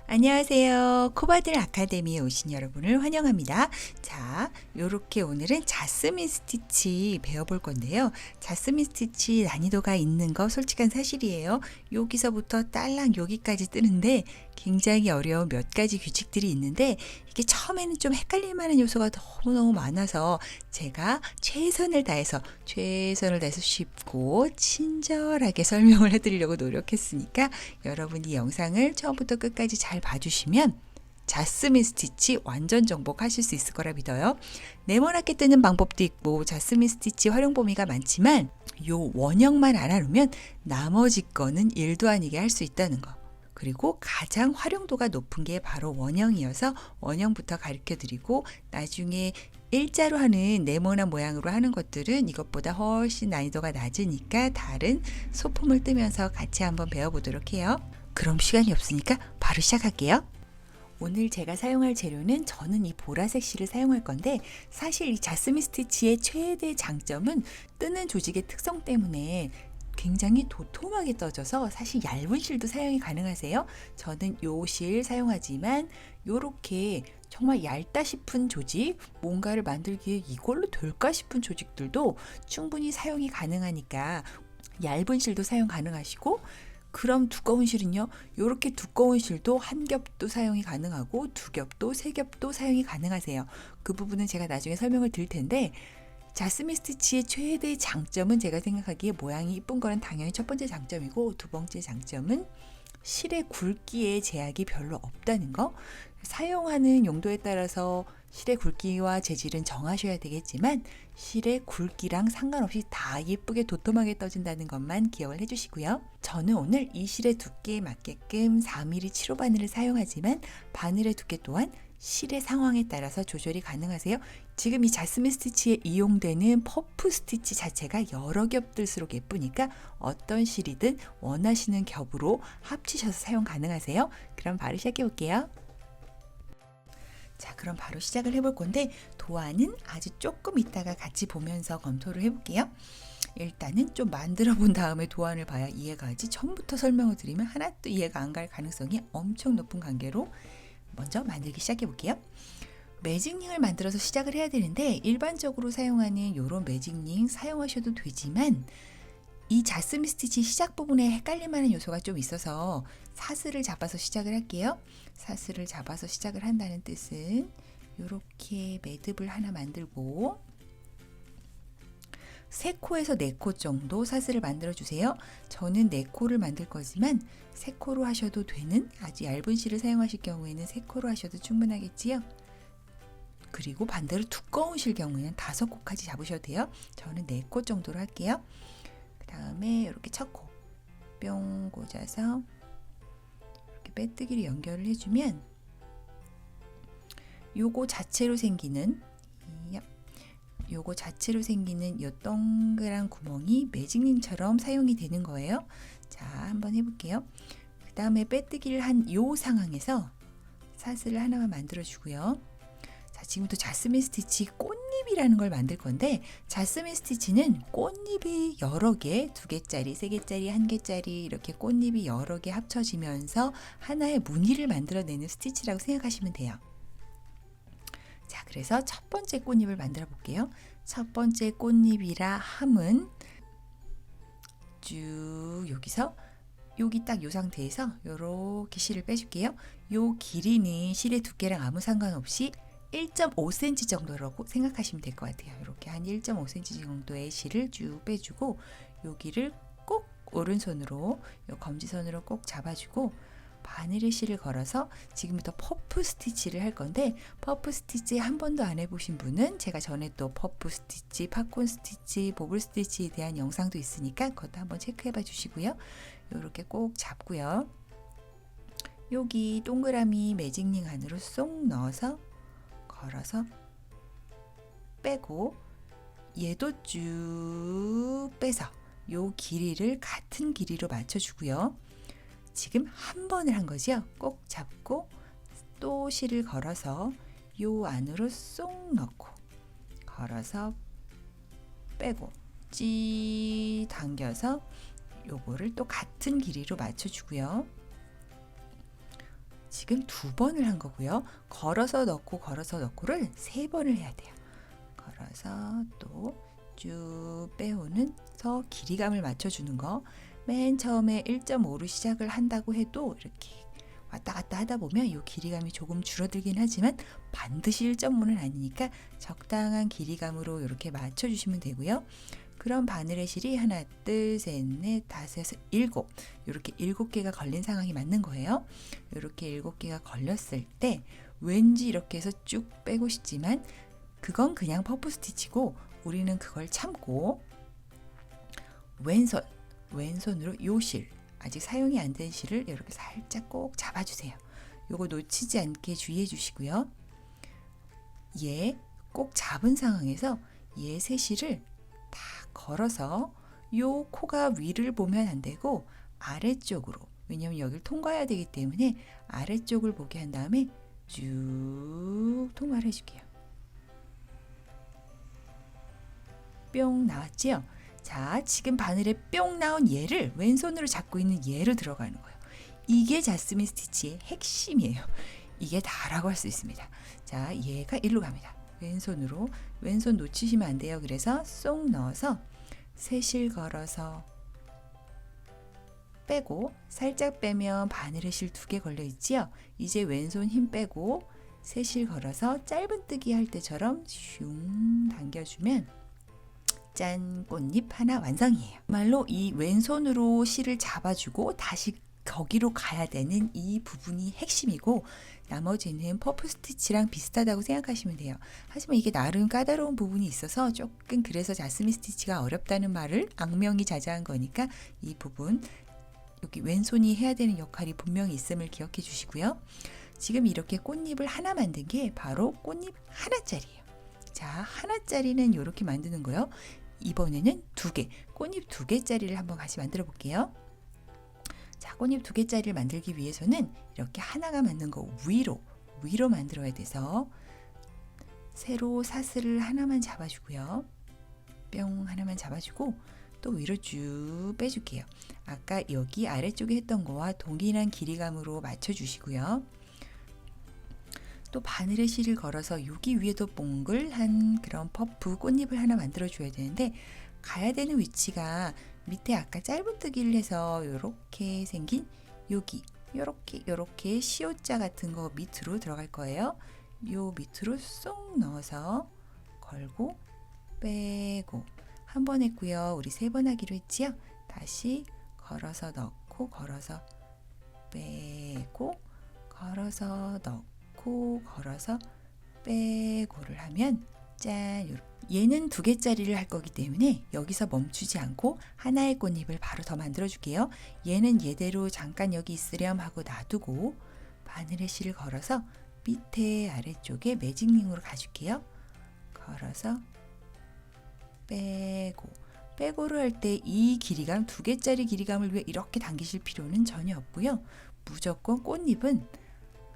안녕하세요. 코바들 아카데미에 오신 여러분을 환영합니다. 자, 요렇게 오늘은 자스민 스티치 배워볼 건데요. 자스민 스티치 난이도가 있는 거 솔직한 사실이에요. 여기서부터 딸랑 여기까지 뜨는데 굉장히 어려운 몇 가지 규칙들이 있는데 이게 처음에는 좀 헷갈릴 만한 요소가 너무너무 많아서 제가 최선을 다해서 쉽고 친절하게 설명을 해드리려고 노력했으니까 여러분이 영상을 처음부터 끝까지 잘 봐주시면 자스민 스티치 완전 정복하실 수 있을 거라 믿어요. 네모나게 뜨는 방법도 있고 자스민 스티치 활용 범위가 많지만 요 원형만 알아놓으면 나머지 거는 일도 아니게 할 수 있다는 거. 그리고 가장 활용도가 높은 게 바로 원형이어서 원형부터 가르쳐 드리고 나중에 일자로 하는 네모난 모양으로 하는 것들은 이것보다 훨씬 난이도가 낮으니까 다른 소품을 뜨면서 같이 한번 배워보도록 해요. 그럼 시간이 없으니까 바로 시작할게요. 오늘 제가 사용할 재료는 저는 이 보라색 실을 사용할 건데 사실 이 자스민 스티치의 최대 장점은 뜨는 조직의 특성 때문에 굉장히 도톰하게 떠져서 사실 얇은 실도 사용이 가능하세요. 저는 요 실 사용하지만 요렇게 정말 얇다 싶은 조직, 뭔가를 만들기에 이걸로 될까 싶은 조직들도 충분히 사용이 가능하니까 얇은 실도 사용 가능하시고 그럼 두꺼운 실은요. 이렇게 두꺼운 실도 한 겹도 사용이 가능하고 두 겹도 세 겹도 사용이 가능하세요. 그 부분은 제가 나중에 설명을 드릴 텐데 자스민 스티치의 최대 장점은 제가 생각하기에 모양이 이쁜 거는 당연히 첫 번째 장점이고 두 번째 장점은 실의 굵기에 제약이 별로 없다는 거. 사용하는 용도에 따라서 실의 굵기와 재질은 정하셔야 되겠지만 실의 굵기랑 상관없이 다 예쁘게 도톰하게 떠진다는 것만 기억을 해주시고요. 저는 오늘 이 실의 두께에 맞게끔 4mm 7호 바늘을 사용하지만 바늘의 두께 또한 실의 상황에 따라서 조절이 가능하세요. 지금 이 자스민 스티치에 이용되는 퍼프 스티치 자체가 여러 겹들수록 예쁘니까 어떤 실이든 원하시는 겹으로 합치셔서 사용 가능하세요. 그럼 바로 시작해 볼게요. 자, 그럼 바로 시작을 해볼 건데 도안은 아주 조금 있다가 같이 보면서 검토를 해볼게요. 일단은 좀 만들어 본 다음에 도안을 봐야 이해가 하지 처음부터 설명을 드리면 하나도 이해가 안 갈 가능성이 엄청 높은 관계로 먼저 만들기 시작해 볼게요. 매직링을 만들어서 시작을 해야 되는데 일반적으로 사용하는 이런 매직링 사용하셔도 되지만 이 자스민 스티치 시작 부분에 헷갈릴 만한 요소가 좀 있어서 사슬을 잡아서 시작을 할게요. 사슬을 잡아서 시작을 한다는 뜻은 이렇게 매듭을 하나 만들고 3코에서 4코 정도 사슬을 만들어 주세요. 저는 4코를 만들 거지만 3코로 하셔도 되는 아주 얇은 실을 사용하실 경우에는 3코로 하셔도 충분하겠지요. 그리고 반대로 두꺼운 실 경우에는 5코까지 잡으셔도 돼요. 저는 4코 정도로 할게요. 그 다음에 이렇게 첫 코 뿅 꽂아서 이렇게 빼뜨기를 연결을 해주면 요거 자체로 생기는 요 동그란 구멍이 매직링처럼 사용이 되는 거예요. 자, 한번 해볼게요. 그 다음에 빼뜨기를 한 요 상황에서 사슬을 하나만 만들어 주고요. 자, 지금부터 자스민 스티치 꽃잎이라는 걸 만들 건데 자스민 스티치는 꽃잎이 여러 개, 2개짜리, 3개짜리, 1개짜리 이렇게 꽃잎이 여러 개 합쳐지면서 하나의 무늬를 만들어내는 스티치라고 생각하시면 돼요. 자, 그래서 첫 번째 꽃잎을 만들어 볼게요. 첫 번째 꽃잎이라 함은 쭉 여기서 여기 딱 이 상태에서 요렇게 실을 빼줄게요. 요 길이는 실의 두께랑 아무 상관없이 1.5cm 정도라고 생각하시면 될 것 같아요. 이렇게 한 1.5cm 정도의 실을 쭉 빼주고 여기를 꼭 오른손으로 요 검지손으로 꼭 잡아주고 바늘에 실을 걸어서 지금부터 퍼프 스티치를 할 건데 퍼프 스티치 한 번도 안 해보신 분은 제가 전에 또 퍼프 스티치, 팝콘 스티치, 보블 스티치에 대한 영상도 있으니까 그것도 한번 체크해 봐 주시고요. 이렇게 꼭 잡고요. 여기 동그라미 매직링 안으로 쏙 넣어서 걸어서 빼고 얘도 쭉 빼서 요 길이를 같은 길이로 맞춰주고요. 지금 한 번을 한 거죠. 꼭 잡고 또 실을 걸어서 요 안으로 쏙 넣고 걸어서 빼고 찌 당겨서 요거를 또 같은 길이로 맞춰주고요. 지금 2번을 한 거고요. 걸어서 넣고 걸어서 넣고를 3번을 해야 돼요. 걸어서 또 쭉 빼오는서 길이감을 맞춰주는 거. 맨 처음에 1.5로 시작을 한다고 해도 이렇게 왔다 갔다 하다 보면 이 길이감이 조금 줄어들긴 하지만 반드시 1.5는 아니니까 적당한 길이감으로 이렇게 맞춰주시면 되고요. 그럼 바늘의 실이 하나, 둘, 셋, 넷, 다섯, 여섯, 일곱 이렇게 7개가 걸린 상황이 맞는 거예요. 이렇게 7개가 걸렸을 때 왠지 이렇게 해서 쭉 빼고 싶지만 그건 그냥 퍼프 스티치고 우리는 그걸 참고 왼손으로 요 실, 아직 사용이 안 된 실을 이렇게 살짝 꼭 잡아주세요. 요거 놓치지 않게 주의해 주시고요. 얘 꼭 잡은 상황에서 얘 세 실을 다 걸어서 요 코가 위를 보면 안 되고 아래쪽으로, 왜냐면 여기를 통과해야 되기 때문에 아래쪽을 보게 한 다음에 쭉 통과를 해줄게요. 뿅 나왔죠? 자, 지금 바늘에 뿅 나온 얘를 왼손으로 잡고 있는 얘로 들어가는 거예요. 이게 자스민 스티치의 핵심이에요. 이게 다라고 할 수 있습니다. 자, 얘가 일로 갑니다. 왼손으로, 왼손 놓치시면 안 돼요. 그래서 쏙 넣어서 세 실 걸어서 빼고, 살짝 빼면 바늘에 실 2개 걸려 있지요. 이제 왼손 힘 빼고 세 실 걸어서 짧은뜨기 할 때처럼 슝 당겨주면 짠, 꽃잎 하나 완성이에요. 말로 이 왼손으로 실을 잡아주고 다시 거기로 가야 되는 이 부분이 핵심이고 나머지는 퍼프 스티치랑 비슷하다고 생각하시면 돼요. 하지만 이게 나름 까다로운 부분이 있어서 조금, 그래서 자스민 스티치가 어렵다는 말을 악명이 자자한 거니까 이 부분 여기 왼손이 해야 되는 역할이 분명히 있음을 기억해 주시고요. 지금 이렇게 꽃잎을 하나 만든 게 바로 꽃잎 하나짜리예요. 자, 하나짜리는 이렇게 만드는 거요. 이번에는 2개, 꽃잎 2개짜리를 한번 같이 만들어 볼게요. 자, 꽃잎 2개짜리를 만들기 위해서는 이렇게 하나가 맞는 거 위로 만들어야 돼서 세로 사슬을 하나만 잡아주고요. 뿅 하나만 잡아주고 또 위로 쭉 빼줄게요. 아까 여기 아래쪽에 했던 거와 동일한 길이감으로 맞춰주시고요. 또 바늘에 실을 걸어서 여기 위에도 몽글한 그런 퍼프 꽃잎을 하나 만들어 줘야 되는데 가야 되는 위치가 밑에 아까 짧은뜨기를 해서 이렇게 생긴 여기 요렇게 시옷자 같은 거 밑으로 들어갈 거예요. 요 밑으로 쏙 넣어서 걸고 빼고 한 번 했고요. 우리 3번 하기로 했지요. 다시 걸어서 넣고 걸어서 빼고 걸어서 넣고 걸어서 빼고를 하면 짠, 얘는 2개짜리를 할 거기 때문에 여기서 멈추지 않고 하나의 꽃잎을 바로 더 만들어 줄게요. 얘는 얘대로 잠깐 여기 있으렴 하고 놔두고 바늘에 실을 걸어서 밑에 아래쪽에 매직링으로 가줄게요. 걸어서 빼고를 할 때 이 길이감 2개짜리 길이감을 위해 이렇게 당기실 필요는 전혀 없고요. 무조건 꽃잎은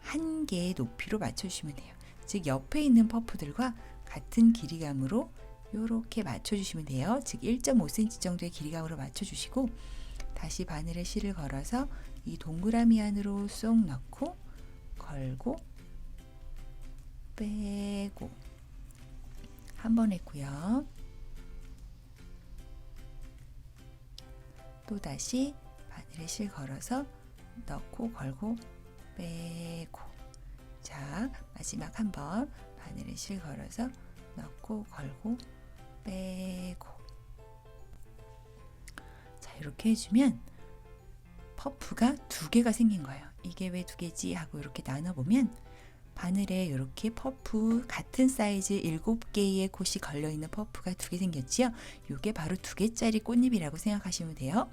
1개의 높이로 맞춰주시면 돼요. 즉 옆에 있는 퍼프들과 같은 길이감으로 이렇게 맞춰주시면 돼요. 즉 1.5cm 정도의 길이감으로 맞춰주시고 다시 바늘에 실을 걸어서 이 동그라미 안으로 쏙 넣고 걸고 빼고 한 번 했고요. 또 다시 바늘에 실 걸어서 넣고 걸고 빼고 자 마지막 한번 바늘에 실 걸어서 넣고 걸고 빼고 자 이렇게 해주면 퍼프가 2개가 생긴 거예요. 이게 왜 2개지 하고 이렇게 나눠보면 바늘에 이렇게 퍼프 같은 사이즈 7개의 콧이 걸려있는 퍼프가 2개 생겼지요. 이게 바로 2개짜리 꽃잎이라고 생각하시면 돼요.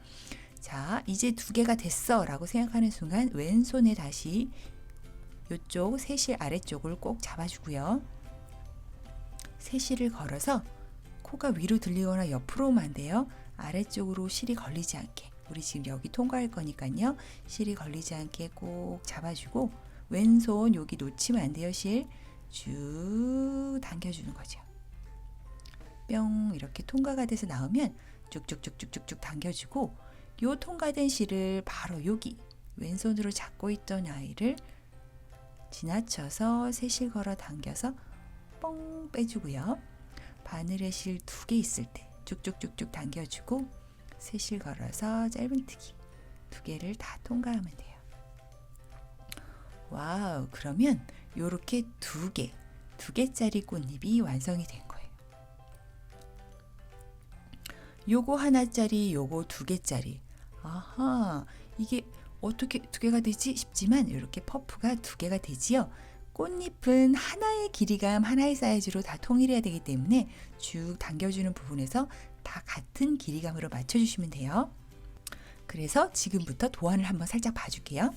자 이제 2개가 됐어 라고 생각하는 순간 왼손에 다시 이쪽 세실 아래쪽을 꼭 잡아주고요. 세실을 걸어서 코가 위로 들리거나 옆으로 오면 안 돼요. 아래쪽으로 실이 걸리지 않게 우리 지금 여기 통과할 거니까요. 실이 걸리지 않게 꼭 잡아주고 왼손 여기 놓치면 안 돼요. 실 쭉 당겨주는 거죠. 뿅 이렇게 통과가 돼서 나오면 쭉쭉쭉쭉쭉 당겨주고 요 통과된 실을 바로 여기 왼손으로 잡고 있던 아이를 지나쳐서 새실 걸어 당겨서 뻥 빼주고요. 바늘에 실 2개 있을 때 쭉쭉쭉쭉 당겨주고 새실 걸어서 짧은뜨기 2개를 다 통과하면 돼요. 와우, 그러면 요렇게 2개짜리 꽃잎이 완성이 된 거예요. 요거 하나짜리, 요거 2개짜리. 아하, 이게 어떻게 2개가 되지 싶지만 이렇게 퍼프가 2개가 되지요. 꽃잎은 하나의 길이감, 하나의 사이즈로 다 통일해야 되기 때문에 쭉 당겨주는 부분에서 다 같은 길이감으로 맞춰주시면 돼요. 그래서 지금부터 도안을 한번 살짝 봐줄게요.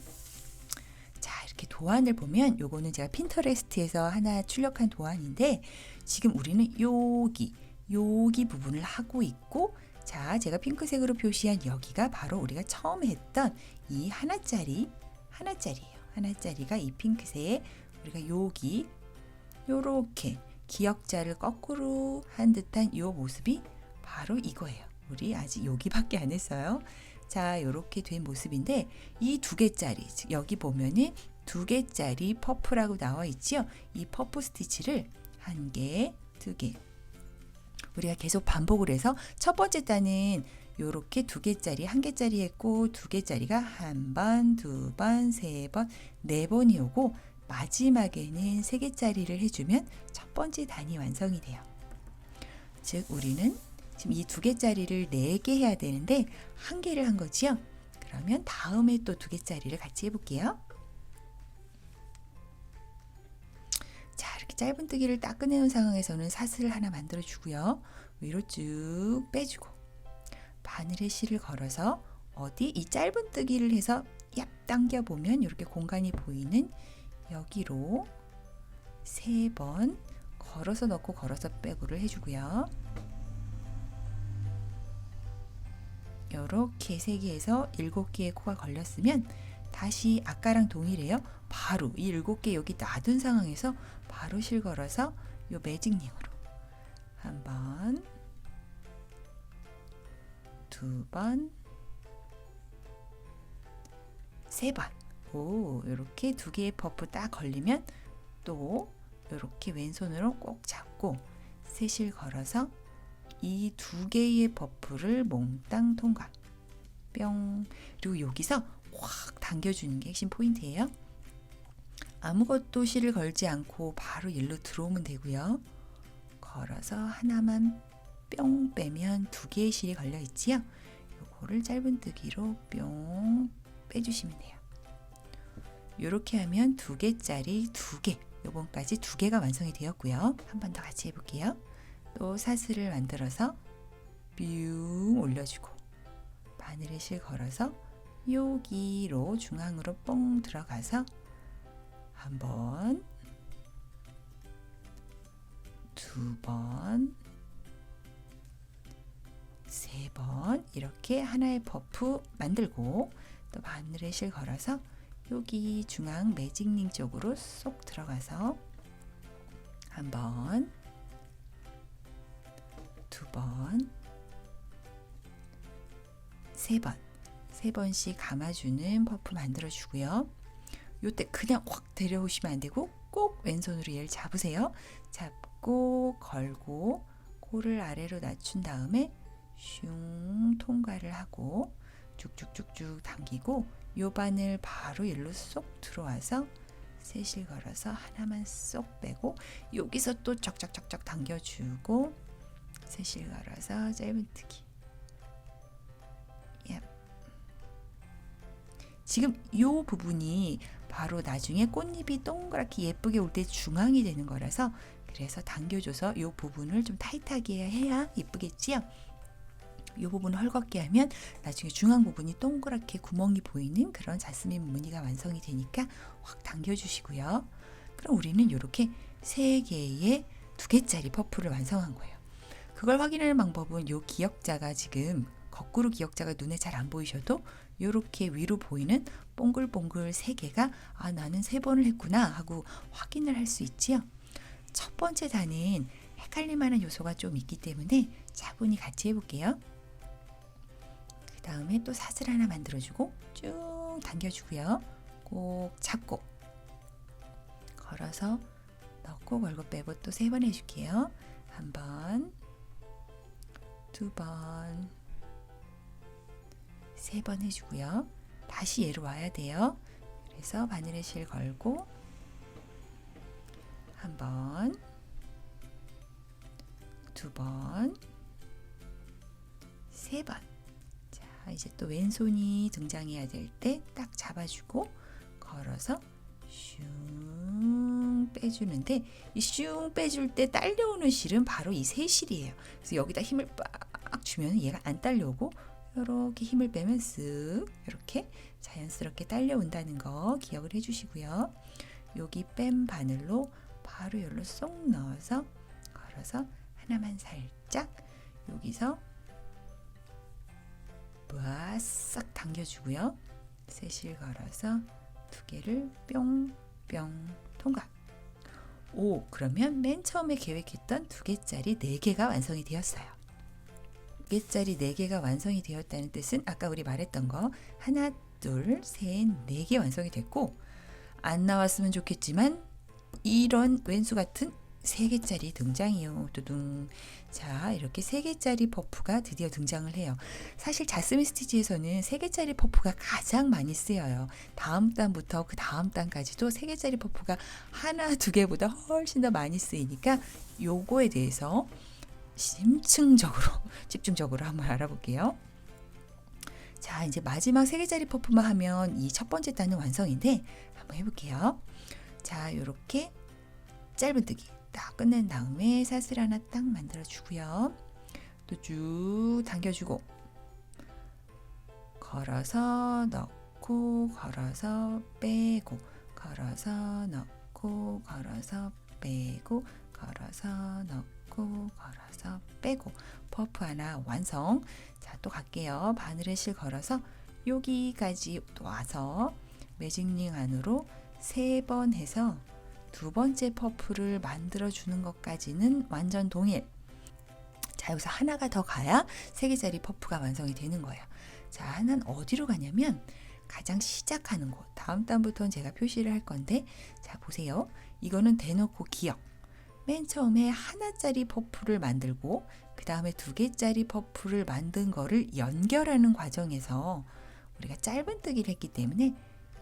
자, 이렇게 도안을 보면 요거는 제가 핀터레스트에서 하나 출력한 도안인데 지금 우리는 여기 부분을 하고 있고, 자, 제가 핑크색으로 표시한 여기가 바로 우리가 처음 했던 이 하나짜리예요. 하나짜리가 이 핑크색, 우리가 여기 요렇게 기역자를 거꾸로 한 듯한 요 모습이 바로 이거예요. 우리 아직 여기밖에 안 했어요. 자, 요렇게 된 모습인데 이 2개짜리, 즉 여기 보면은 2개짜리 퍼프라고 나와 있지요. 이 퍼프 스티치를 1개, 2개 우리가 계속 반복을 해서 첫 번째 단은 요렇게 2개짜리, 1개짜리 했고 2개짜리가 1번, 2번, 3번, 4번이 오고 마지막에는 3개짜리를 해주면 첫 번째 단이 완성이 돼요. 즉 우리는 지금 이 2개짜리를 4개 해야 되는데 1개를 한 거지요. 그러면 다음에 또 2개짜리를 같이 해볼게요. 자, 이렇게 짧은뜨기를 딱 끝내는 상황에서는 사슬을 하나 만들어 주고요. 위로 쭉 빼주고 바늘에 실을 걸어서 어디 이 짧은뜨기를 해서 얍 당겨 보면 이렇게 공간이 보이는 여기로 3번 걸어서 넣고 걸어서 빼고를 해주고요. 이렇게 3개에서 7개의 코가 걸렸으면 다시 아까랑 동일해요. 바로 이 7개 여기 놔둔 상황에서 바로 실 걸어서 요 매직링으로 1번, 2번, 3번. 오, 이렇게 2개의 퍼프 딱 걸리면 또 이렇게 왼손으로 꼭 잡고 새실 걸어서 이 2개의 퍼프를 몽땅 통과. 뿅. 그리고 여기서 확 당겨주는 게 핵심 포인트예요. 아무것도 실을 걸지 않고 바로 일로 들어오면 되고요. 걸어서 하나만 뿅 빼면 2개의 실이 걸려 있지요. 요거를 짧은뜨기로 뿅 빼주시면 돼요. 이렇게 하면 2개짜리 2개, 요번까지 2개가 완성이 되었고요. 한 번 더 같이 해볼게요. 또 사슬을 만들어서 뿅 올려주고 바늘에 실 걸어서 여기로 중앙으로 뽕 들어가서 1번, 2번, 3번 이렇게 하나의 퍼프 만들고 또 바늘에 실 걸어서 여기 중앙 매직링 쪽으로 쏙 들어가서 1번, 2번, 3번, 3번씩 감아주는 퍼프 만들어 주고요. 요때 그냥 확 데려오시면 안 되고 꼭 왼손으로 얘를 잡으세요. 잡고 걸고 코를 아래로 낮춘 다음에 슝 통과를 하고 쭉쭉쭉쭉 당기고 요 바늘 바로 일로 쏙 들어와서 새실 걸어서 하나만 쏙 빼고 여기서 또 쩍쩍쩍쩍 당겨주고 새실 걸어서 짧은뜨기. 지금 이 부분이 바로 나중에 꽃잎이 동그랗게 예쁘게 올 때 중앙이 되는 거라서 그래서 당겨줘서 이 부분을 좀 타이트하게 해야 예쁘겠지요. 이 부분을 헐겁게 하면 나중에 중앙 부분이 동그랗게 구멍이 보이는 그런 자스민 무늬가 완성이 되니까 확 당겨주시고요. 그럼 우리는 이렇게 3개의 2개짜리 퍼프를 완성한 거예요. 그걸 확인하는 방법은 이 기역자가 지금 거꾸로 기역자가 눈에 잘 안 보이셔도 이렇게 위로 보이는 뽕글뽕글 3개가 아 나는 3번을 했구나 하고 확인을 할 수 있지요. 첫 번째 단은 헷갈릴 만한 요소가 좀 있기 때문에 차분히 같이 해볼게요. 그 다음에 또 사슬 하나 만들어주고 쭉 당겨주고요. 꼭 잡고 걸어서 넣고 걸고 빼고 또 3번 해줄게요. 1번, 2번, 3번 해주고요. 다시 얘로 와야 돼요. 그래서 바늘에 실 걸고 1번, 2번, 3번. 자, 이제 또 왼손이 등장해야 될 때 딱 잡아주고 걸어서 슝 빼주는데, 이 슝 빼줄 때 딸려오는 실은 바로 이 세 실이에요. 그래서 여기다 힘을 빡 주면 얘가 안 딸려오고, 이렇게 힘을 빼면 쓱 이렇게 자연스럽게 딸려온다는 거 기억을 해주시고요. 여기 뺀 바늘로 바로 여기로 쏙 넣어서 걸어서 하나만 살짝 여기서 싹 당겨주고요. 3실 걸어서 2개를 뿅뿅 통과. 오, 그러면 맨 처음에 계획했던 2개짜리 4개가 완성이 되었어요. 2개짜리 4개가 완성이 되었다는 뜻은 아까 우리 말했던 거 하나, 둘, 셋, 4개 완성이 됐고, 안 나왔으면 좋겠지만 이런 왼수 같은 3개짜리 등장이요. 두둥. 자, 이렇게 3개짜리 퍼프가 드디어 등장을 해요. 사실 자스민 스티치에서는 3개짜리 퍼프가 가장 많이 쓰여요. 다음 단부터 그 다음 단까지도 3개짜리 퍼프가 하나, 2개보다 훨씬 더 많이 쓰이니까 요거에 대해서 집중적으로 한번 알아볼게요. 자, 이제 마지막 3개짜리 퍼프만 하면 이 첫 번째 단은 완성인데 한번 해볼게요. 자, 요렇게 짧은뜨기 딱 끝낸 다음에 사슬 하나 딱 만들어 주고요. 또 쭉 당겨주고 걸어서 넣고 걸어서 빼고 걸어서 넣고 걸어서 빼고 걸어서 넣고 걸어서 빼고 퍼프 하나 완성. 자, 또 갈게요. 바늘에 실 걸어서 여기까지 와서 매직링 안으로 3번 해서 2번째 퍼프를 만들어 주는 것까지는 완전 동일. 자, 여기서 하나가 더 가야 3개짜리 퍼프가 완성이 되는 거예요. 자, 하나는 어디로 가냐면 가장 시작하는 곳. 다음 단부터는 제가 표시를 할 건데, 자, 보세요. 이거는 대놓고 기억. 맨 처음에 하나짜리 퍼프를 만들고 그 다음에 2개짜리 퍼프를 만든 거를 연결하는 과정에서 우리가 짧은뜨기를 했기 때문에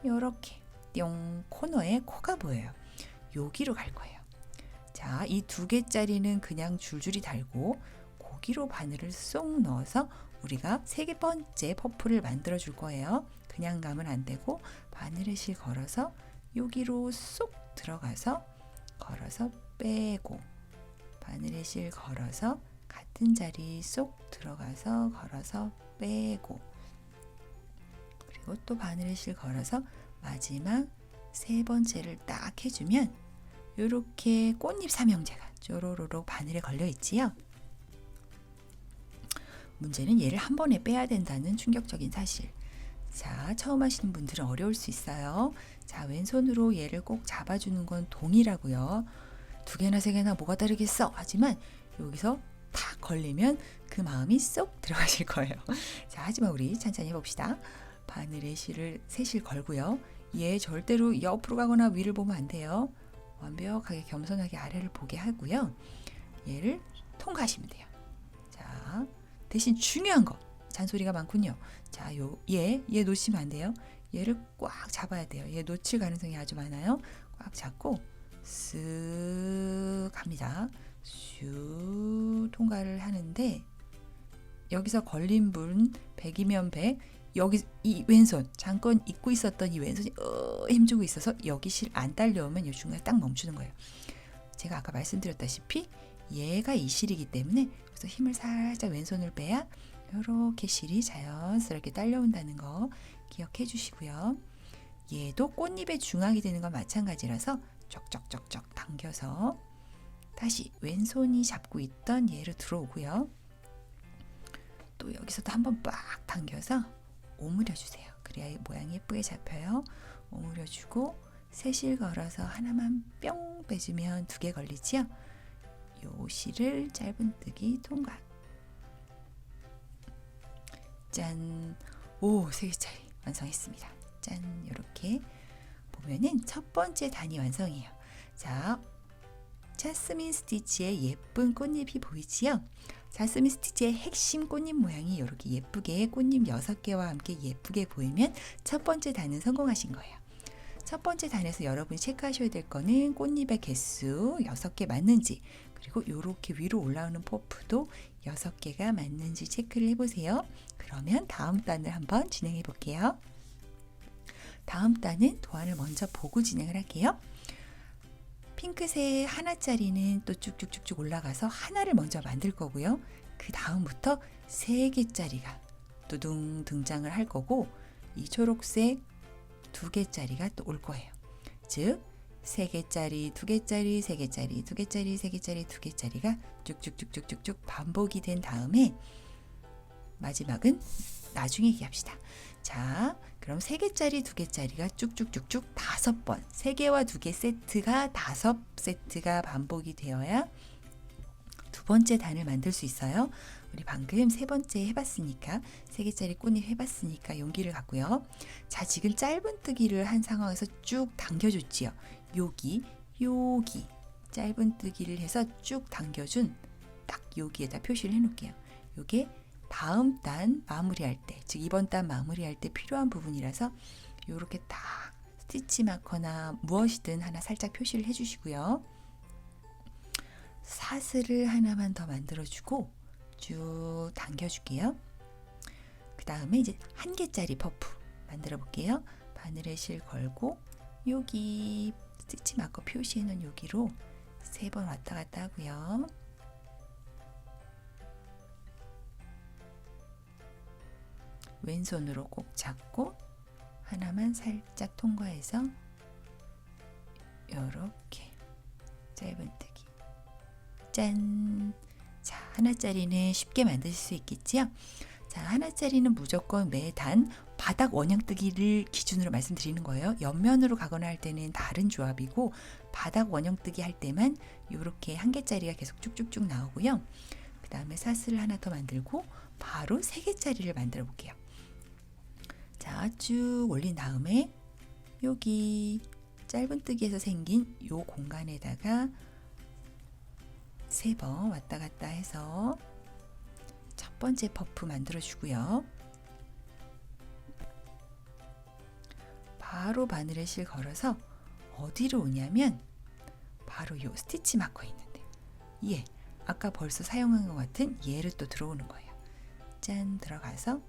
이렇게 뿅 코너에 코가 보여요. 여기로 갈 거예요. 자, 이 2개짜리는 그냥 줄줄이 달고 고기로 바늘을 쏙 넣어서 우리가 3번째 퍼프를 만들어 줄 거예요. 그냥 가면 안 되고 바늘에 실 걸어서 여기로 쏙 들어가서 걸어서 빼고 바늘에 실 걸어서 같은 자리 쏙 들어가서 걸어서 빼고, 그리고 또 바늘에 실 걸어서 마지막 3번째를 딱 해주면 이렇게 꽃잎 삼형제가 쪼로로록 바늘에 걸려 있지요. 문제는 얘를 한 번에 빼야 된다는 충격적인 사실. 자, 처음 하시는 분들은 어려울 수 있어요. 자, 왼손으로 얘를 꼭 잡아주는 건 동일하고요. 2개나 3개나 뭐가 다르겠어? 하지만 여기서 탁 걸리면 그 마음이 쏙 들어가실 거예요. 자, 하지만 우리 천천히 해봅시다. 바늘에 실을 3실 걸고요. 얘 절대로 옆으로 가거나 위를 보면 안 돼요. 완벽하게 겸손하게 아래를 보게 하고요. 얘를 통과하시면 돼요. 자, 대신 중요한 거, 잔소리가 많군요. 자, 얘 놓치면 안 돼요. 얘를 꽉 잡아야 돼요. 얘 놓칠 가능성이 아주 많아요. 꽉 잡고 쓱 합니다. 슉 통과를 하는데, 여기서 걸린 분 100이면 100, 여기 이 왼손 잠깐 잊고 있었던 이 왼손이 힘주고 있어서 여기 실 안 딸려오면 이 중간에 딱 멈추는 거예요. 제가 아까 말씀드렸다시피 얘가 이 실이기 때문에 그래서 힘을 살짝 왼손을 빼야 이렇게 실이 자연스럽게 딸려온다는 거 기억해 주시고요. 얘도 꽃잎의 중앙이 되는 건 마찬가지라서 쩍쩍쩍쩍 당겨서 다시 왼손이 잡고 있던 얘를 들어오고요. 또 여기서도 한번 빡 당겨서 오므려 주세요. 그래야 모양이 예쁘게 잡혀요. 오므려 주고 3실 걸어서 하나만 뿅 빼주면 2개 걸리지요. 요 실을 짧은뜨기 통과. 짠! 오, 3개짜리 완성했습니다. 짠! 이렇게 보면은 첫 번째 단이 완성이에요. 자, 자스민 스티치의 예쁜 꽃잎이 보이지요? 자스민 스티치의 핵심 꽃잎 모양이 이렇게 예쁘게 꽃잎 6개와 함께 예쁘게 보이면 첫 번째 단은 성공하신 거예요. 첫 번째 단에서 여러분이 체크하셔야 될 거는 꽃잎의 개수 6개 맞는지, 그리고 이렇게 위로 올라오는 퍼프도 6개가 맞는지 체크를 해보세요. 그러면 다음 단을 한번 진행해 볼게요. 다음 단은 도안을 먼저 보고 진행을 할게요. 핑크색 하나짜리는 또 쭉쭉쭉쭉 올라가서 하나를 먼저 만들 거고요. 그 다음부터 3개짜리가 뚜둥 등장을 할 거고, 이 초록색 2개짜리가 또 올 거예요. 즉 3개짜리, 2개짜리, 3개짜리, 2개짜리, 3개짜리, 2개짜리가 쭉쭉쭉쭉쭉쭉 반복이 된 다음에 마지막은 나중에 얘기합시다. 자, 그럼 3개짜리, 2개짜리가 쭉쭉쭉쭉 5번, 3개와 2개 세트가 5세트가 반복이 되어야 두 번째 단을 만들 수 있어요. 우리 방금 3번째 해봤으니까, 3개짜리 꽃잎 해봤으니까 용기를 갖고요. 자, 지금 짧은뜨기를 한 상황에서 쭉 당겨줬지요. 여기 짧은뜨기를 해서 쭉 당겨준 딱 여기에다 표시를 해놓을게요. 요게 다음 단 마무리할 때, 즉 이번 단 마무리할 때 필요한 부분이라서 요렇게 딱 스티치 마커나 무엇이든 하나 살짝 표시를 해주시고요. 사슬을 하나만 더 만들어주고 쭉 당겨줄게요. 그 다음에 이제 1개짜리 퍼프 만들어 볼게요. 바늘에 실 걸고 여기 스티치 마커 표시해놓은 여기로 3번 왔다 갔다 하고요. 왼손으로 꼭 잡고 하나만 살짝 통과해서 이렇게 짧은뜨기. 짠! 자, 하나짜리는 쉽게 만드실 수 있겠지요? 자, 하나짜리는 무조건 매단 바닥 원형뜨기를 기준으로 말씀드리는 거예요. 옆면으로 가거나 할 때는 다른 조합이고, 바닥 원형뜨기 할 때만 이렇게 1개짜리가 계속 쭉쭉쭉 나오고요. 그 다음에 사슬을 하나 더 만들고 바로 3개짜리를 만들어 볼게요. 자, 쭉 올린 다음에 여기 짧은뜨기에서 생긴 요 공간에다가 3번 왔다 갔다 해서 첫 번째 퍼프 만들어 주고요. 바로 바늘에 실 걸어서 어디로 오냐면 바로 요 스티치 마커 있는데, 예, 아까 벌써 사용한 것 같은 얘를 또 들어오는 거예요. 짠, 들어가서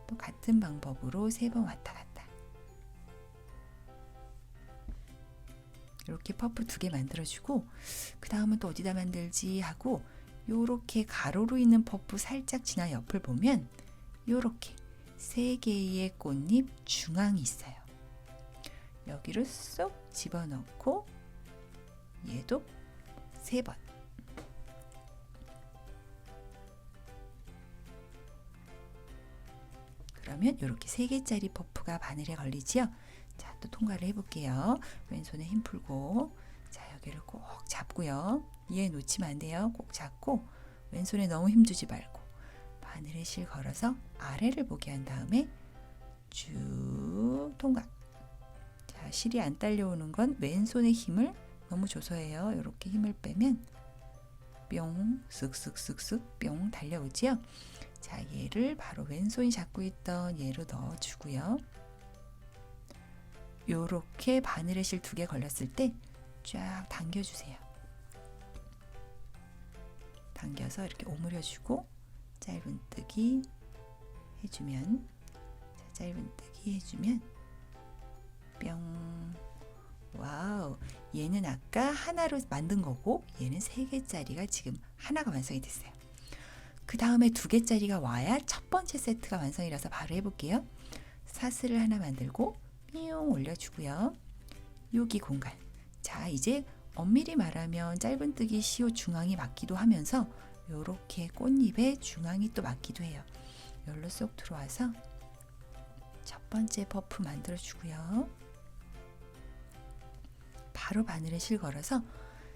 또 같은 방법으로 3번 왔다 갔다. 이렇게 퍼프 2개 만들어주고, 그 다음은 또 어디다 만들지 하고 요렇게 가로로 있는 퍼프 살짝 지나 옆을 보면 요렇게 3개의 꽃잎 중앙이 있어요. 여기로 쏙 집어넣고 얘도 3번. 그러면 이렇게 3개짜리 퍼프가 바늘에 걸리지요. 자, 또 통과를 해볼게요. 왼손에 힘 풀고, 자, 여기를 꼭 잡고요. 얘 놓치면 안 돼요. 꼭 잡고 왼손에 너무 힘주지 말고 바늘에 실 걸어서 아래를 보게 한 다음에 쭉 통과. 자, 실이 안 딸려오는 건 왼손의 힘을 너무 줘서예요. 이렇게 힘을 빼면 뿅, 쓱쓱쓱쓱 뿅 달려오지요. 자, 얘를 바로 왼손이 잡고 있던 얘로 넣어주고요. 요렇게 바늘에 실 2개 걸렸을 때 쫙 당겨주세요. 당겨서 이렇게 오므려주고 짧은뜨기 해주면, 자, 짧은뜨기 해주면 뿅. 와우, 얘는 아까 하나로 만든 거고 얘는 3개짜리가 지금 하나가 완성이 됐어요. 그 다음에 2개짜리가 와야 첫 번째 세트가 완성이라서 바로 해볼게요. 사슬을 하나 만들고 뿅 올려주고요. 여기 공간. 자, 이제 엄밀히 말하면 짧은뜨기 시옷 중앙이 맞기도 하면서 요렇게 꽃잎의 중앙이 또 맞기도 해요. 여기로 쏙 들어와서 첫 번째 퍼프 만들어주고요. 바로 바늘에 실 걸어서,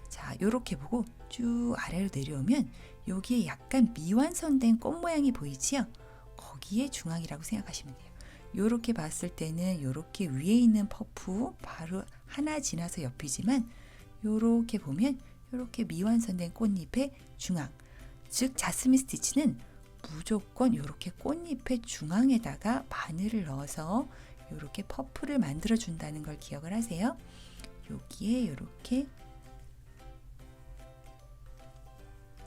자, 요렇게 보고 쭉 아래로 내려오면 여기에 약간 미완성된 꽃 모양이 보이지요? 거기에 중앙이라고 생각하시면 돼요. 요렇게 봤을 때는 요렇게 위에 있는 퍼프 바로 하나 지나서 옆이지만 요렇게 보면 요렇게 미완성된 꽃잎의 중앙, 즉 자스민 스티치는 무조건 요렇게 꽃잎의 중앙에다가 바늘을 넣어서 요렇게 퍼프를 만들어 준다는 걸 기억을 하세요. 여기에 요렇게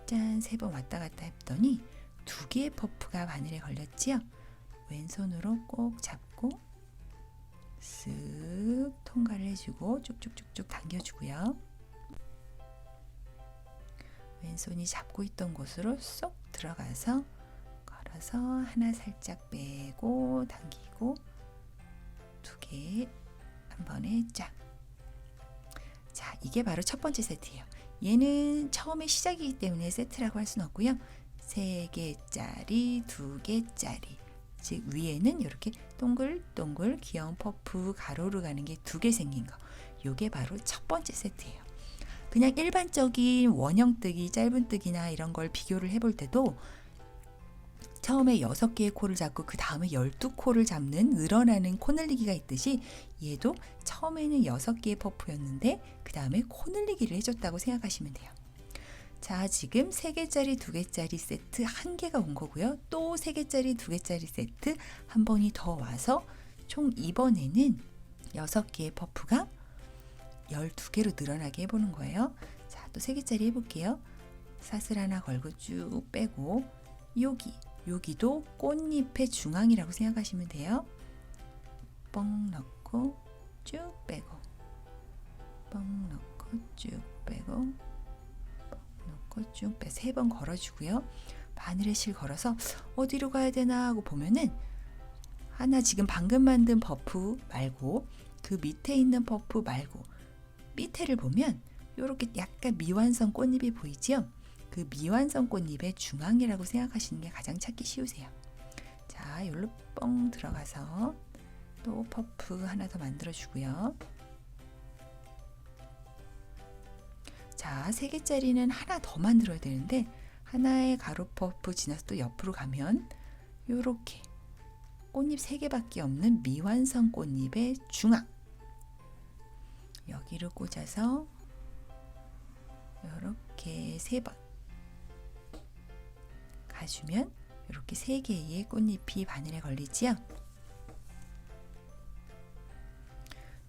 짠, 3번 왔다 갔다 했더니 2개의 퍼프가 바늘에 걸렸지요. 왼손으로 꼭 잡고 쓱 통과를 해주고 쭉쭉쭉쭉 당겨주고요. 왼손이 잡고 있던 곳으로 쏙 들어가서 걸어서 하나 살짝 빼고 당기고 2개 한 번에 쫙. 자, 이게 바로 첫 번째 세트예요. 얘는 처음에 시작이기 때문에 세트라고 할 수는 없고요. 3개짜리, 2개짜리. 즉 위에는 이렇게 동글동글 귀여운 퍼프 가로로 가는 게 2개 생긴 거. 요게 바로 첫 번째 세트예요. 그냥 일반적인 원형뜨기, 짧은뜨기나 이런 걸 비교를 해볼 때도 처음에 6개의 코를 잡고 그 다음에 12코를 잡는 늘어나는 코 늘리기가 있듯이 얘도 처음에는 6개의 퍼프였는데 그 다음에 코 늘리기를 해줬다고 생각하시면 돼요. 자, 지금 3개짜리, 2개짜리 세트 1개가 온 거고요. 또 3개짜리, 2개짜리 세트 한 번이 더 와서 총 이번에는 6개의 퍼프가 12개로 늘어나게 해보는 거예요. 자, 또 3개짜리 해볼게요. 사슬 하나 걸고 쭉 빼고 여기도 꽃잎의 중앙이라고 생각하시면 돼요. 뻥 넣고 쭉 빼고 뻥 넣고 쭉 빼고 뻥 넣고 쭉 빼 3번 걸어주고요. 바늘에 실 걸어서 어디로 가야 되나 하고 보면은 하나 지금 방금 만든 퍼프 말고 그 밑에 있는 퍼프 말고 밑에를 보면 이렇게 약간 미완성 꽃잎이 보이죠? 그 미완성 꽃잎의 중앙이라고 생각하시는 게 가장 찾기 쉬우세요. 자, 여기로 뻥 들어가서 또 퍼프 하나 더 만들어 주고요. 자, 3개짜리는 하나 더 만들어야 되는데 하나의 가로 퍼프 지나서 또 옆으로 가면 요렇게 꽃잎 3개밖에 없는 미완성 꽃잎의 중앙, 여기를 꽂아서 요렇게 3번 가주면 이렇게 3개의 꽃잎이 바늘에 걸리지요.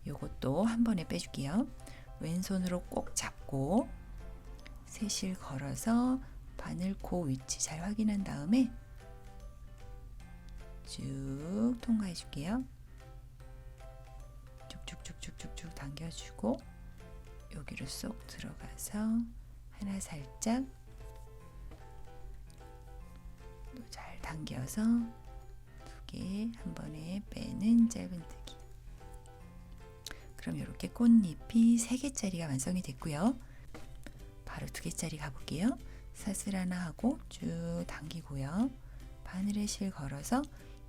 요것도 한 번에 빼줄게요. 왼손으로 꼭 잡고 세실 걸어서 바늘 코 위치 잘 확인한 다음에 쭉 통과해 줄게요. 쭉쭉쭉쭉쭉 당겨주고 여기로 쏙 들어가서 하나 살짝 또 잘 당겨서 2개 한 번에 빼는 짧은뜨기. 그럼 이렇게 꽃잎이 3개짜리가 완성이 됐고요. 바로 2개짜리 가볼게요. 사슬 하나 하고 쭉 당기고요. 바늘에 실 걸어서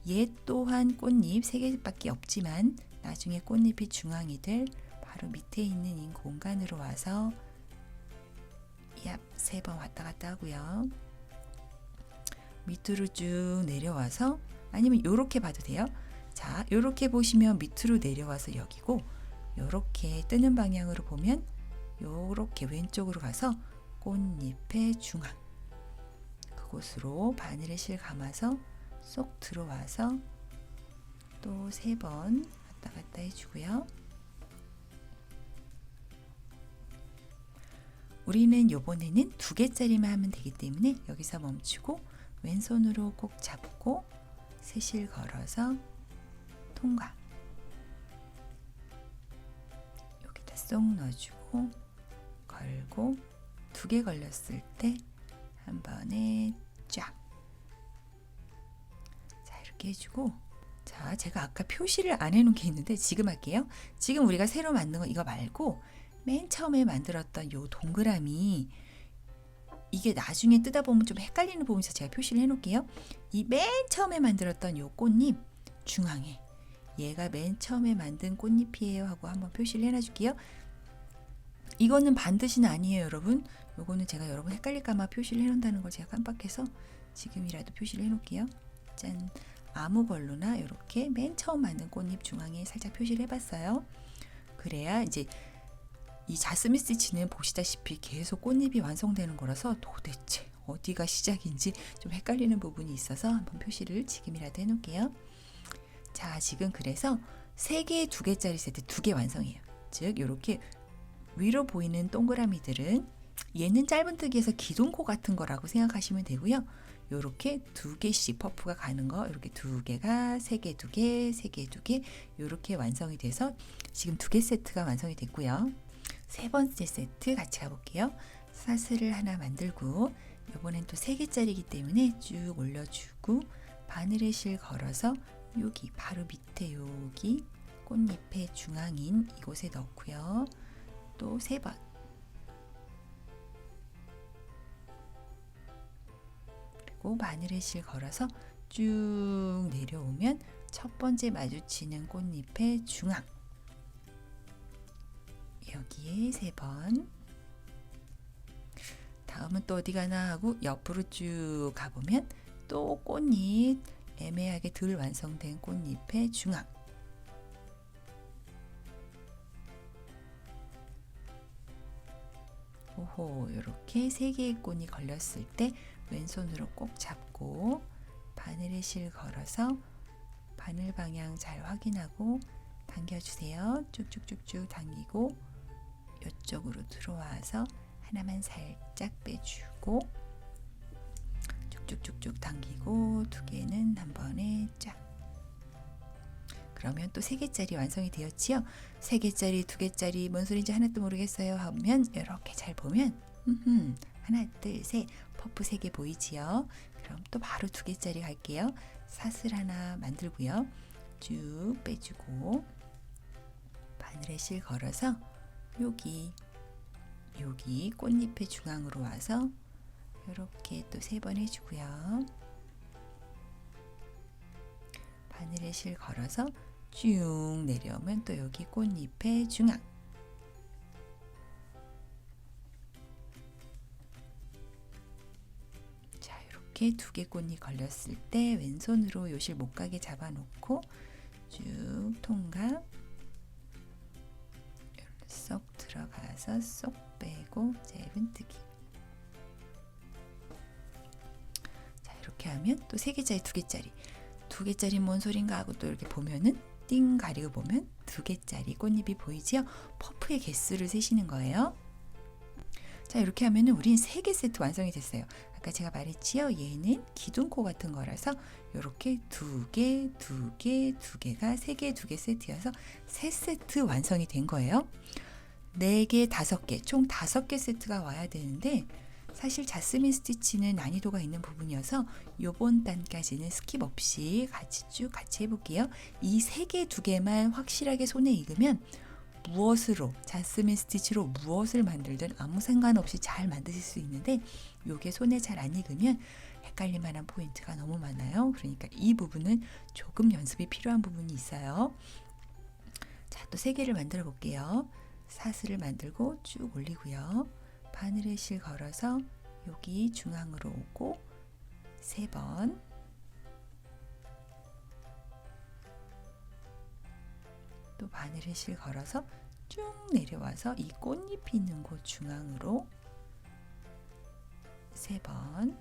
얘 또한 꽃잎 3개밖에 없지만 나중에 꽃잎이 중앙이 될 바로 밑에 있는 이 공간으로 와서 3번 왔다 갔다 하고요. 밑으로 쭉 내려와서 아니면 요렇게 봐도 돼요. 자, 요렇게 보시면 밑으로 내려와서 여기고 요렇게 뜨는 방향으로 보면 요렇게 왼쪽으로 가서 꽃잎의 중앙 그곳으로 바늘에 실 감아서 쏙 들어와서 또 3번 왔다 갔다 해주고요. 우리는 요번에는 2개짜리만 하면 되기 때문에 여기서 멈추고 왼손으로 꼭 잡고 세실 걸어서 통과. 여기다 쏙 넣어주고 걸고 2개 걸렸을 때 한 번에 쫙. 자, 이렇게 해주고 자, 제가 아까 표시를 안 해놓은 게 있는데 지금 할게요. 지금 우리가 새로 만든 거 이거 말고 맨 처음에 만들었던 요 동그라미 이게 나중에 뜯다 보면 좀 헷갈리는 부분에서 제가 표시를 해놓을게요. 이 맨 처음에 만들었던 요 꽃잎 중앙에 얘가 맨 처음에 만든 꽃잎이에요 하고 한번 표시를 해놔줄게요. 이거는 반드시는 아니에요, 여러분. 요거는 제가 여러분 헷갈릴까봐 표시를 해놓는다는 걸 제가 깜빡해서 지금이라도 표시를 해놓을게요. 짠, 아무 걸로나 이렇게 맨 처음 만든 꽃잎 중앙에 살짝 표시를 해봤어요. 그래야 이제 이 자스민 스티치는 보시다시피 계속 꽃잎이 완성되는 거라서 도대체 어디가 시작인지 좀 헷갈리는 부분이 있어서 한번 표시를 지금이라도 해놓을게요. 자, 지금 그래서 3개, 2개짜리 세트 2개 완성이에요. 즉 이렇게 위로 보이는 동그라미들은 얘는 짧은뜨기에서 기둥코 같은 거라고 생각하시면 되고요. 이렇게 2개씩 퍼프가 가는 거, 이렇게 2개가 3개 2개, 3개 2개 이렇게 완성이 돼서 지금 2개 세트가 완성이 됐고요. 세 번째 세트 같이 가볼게요. 사슬을 하나 만들고 이번엔 또 3개짜리이기 때문에 쭉 올려주고 바늘에 실 걸어서 여기 바로 밑에 여기 꽃잎의 중앙인 이곳에 넣고요. 또 3번. 그리고 바늘에 실 걸어서 쭉 내려오면 첫 번째 마주치는 꽃잎의 중앙. 여기에 3번. 다음은 또 어디 가나 하고 옆으로 쭉 가보면 또 꽃잎, 애매하게 덜 완성된 꽃잎의 중앙. 오호, 이렇게 3개의 꽃이 걸렸을 때 왼손으로 꼭 잡고 바늘에 실 걸어서 바늘 방향 잘 확인하고 당겨주세요. 쭉쭉쭉쭉 당기고 이쪽으로 들어와서 하나만 살짝 빼주고 쭉쭉쭉쭉 당기고 2개는 한 번에 쫙. 그러면 또 3개짜리 완성이 되었지요. 3개짜리, 2개짜리 뭔 소리인지 하나도 모르겠어요 하면 이렇게 잘 보면 하나, 둘, 셋 퍼프 3개 보이지요. 그럼 또 바로 2개짜리 갈게요. 사슬 하나 만들고요. 쭉 빼주고 바늘에 실 걸어서 여기 꽃잎의 중앙으로 와서 이렇게 또 3번 해주고요. 바늘에 실 걸어서 쭉 내려오면 또 여기 꽃잎의 중앙. 자, 이렇게 2개 꽃이 걸렸을 때 왼손으로 요실 못 가게 잡아놓고 쭉 통각 쏙 들어가서 쏙 빼고 짧은뜨기. 자, 이렇게 하면 또 3개짜리 2개짜리 2개짜리 뭔 소린가 하고 또 이렇게 보면은 띵 가리고 보면 2개짜리 꽃잎이 보이지요. 퍼프의 개수를 세시는 거예요. 자, 이렇게 하면은 우린 3개 세트 완성이 됐어요. 아까 제가 말했지요. 얘는 기둥코 같은 거라서 이렇게 2개, 2개, 2개가 3개, 2개 세트여서 3세트 완성이 된 거예요. 4개, 5개, 총 5개 세트가 와야 되는데 사실 자스민 스티치는 난이도가 있는 부분이어서 요번 단까지는 스킵 없이 같이 해볼게요. 이 3개, 2개만 확실하게 손에 익으면 무엇으로 자스민 스티치로 무엇을 만들든 아무 상관없이 잘 만드실 수 있는데 요게 손에 잘 안 익으면 헷갈릴 만한 포인트가 너무 많아요. 그러니까 이 부분은 조금 연습이 필요한 부분이 있어요. 자, 또 3개를 만들어 볼게요. 사슬을 만들고 쭉 올리고요. 바늘에 실 걸어서 여기 중앙으로 오고 3번. 또 바늘에 실 걸어서 쭉 내려와서 이 꽃잎이 있는 곳 중앙으로 3번.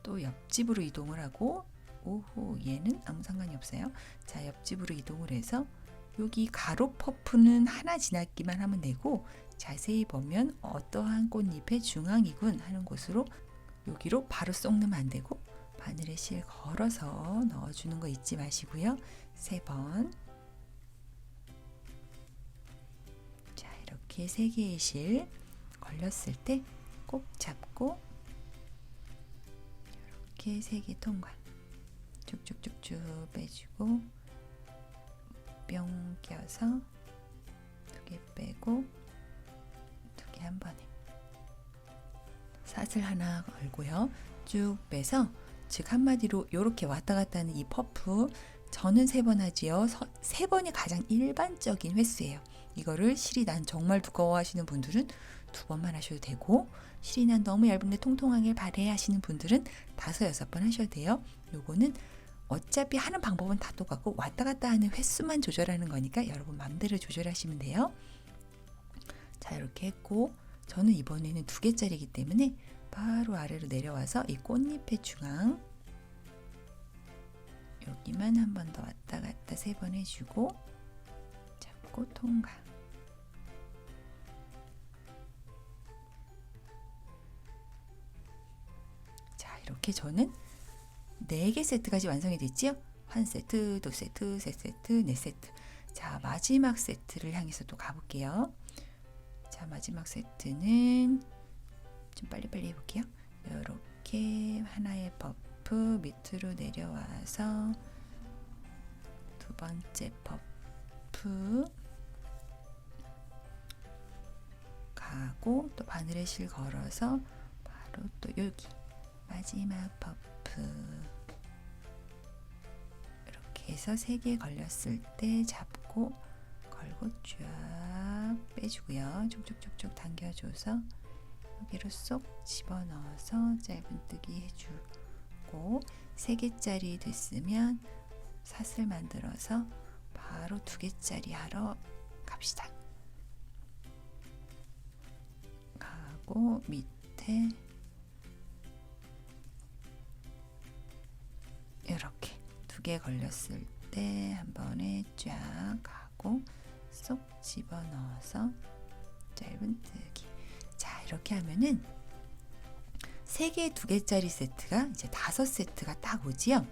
또 옆집으로 이동을 하고 오호, 얘는 아무 상관이 없어요. 자, 옆집으로 이동을 해서 여기 가로 퍼프는 하나 지나기만 하면 되고 자세히 보면 어떠한 꽃잎의 중앙이군 하는 곳으로 여기로 바로 쏙 넣으면 안 되고 바늘에 실 걸어서 넣어주는 거 잊지 마시고요. 3번. 자, 이렇게 3개의 실 걸렸을 때 꼭 잡고 이렇게 3개 통과. 쭉쭉쭉쭉 빼주고 뿅 껴서 2개 빼고 2개 한 번에 사슬 하나 걸고요. 쭉 빼서 즉 한마디로 이렇게 왔다 갔다 하는 이 퍼프 저는 3번 하지요. 3번이 가장 일반적인 횟수예요. 이거를 실이 난 정말 두꺼워 하시는 분들은 2번만 하셔도 되고 실이 난 너무 얇은데 통통하게 바래 하시는 분들은 5, 6번 하셔도 돼요. 요거는 어차피 하는 방법은 다 똑같고 왔다 갔다 하는 횟수만 조절하는 거니까 여러분 마음대로 조절하시면 돼요. 자, 이렇게 했고 저는 이번에는 2개짜리이기 때문에 바로 아래로 내려와서 이 꽃잎의 중앙 여기만 한 번 더 왔다 갔다 3번 해주고 잡고 통과. 자, 이렇게 저는 4개 세트까지 완성이 됐지요. 1세트, 2세트, 3세트, 4세트. 자, 마지막 세트를 향해서 또 가볼게요. 자, 마지막 세트는 좀 빨리빨리 해볼게요. 이렇게 하나의 퍼프 밑으로 내려와서 2번째 퍼프 가고 또 바늘에 실 걸어서 바로 또 여기 마지막 퍼프 이렇게 해서 3개 걸렸을 때 잡고 걸고 쫙 빼주고요. 쭉쭉쭉쭉 당겨줘서 여기로 쏙 집어넣어서 짧은뜨기 해주고 3개짜리 됐으면 사슬 만들어서 바로 2개짜리 하러 갑시다. 가고 밑에 이렇게 2개 걸렸을 때 한 번에 쫙 가고 쏙 집어넣어서 짧은뜨기. 자, 이렇게 하면은 3개 2개짜리 세트가 이제 5세트가 딱 오지요.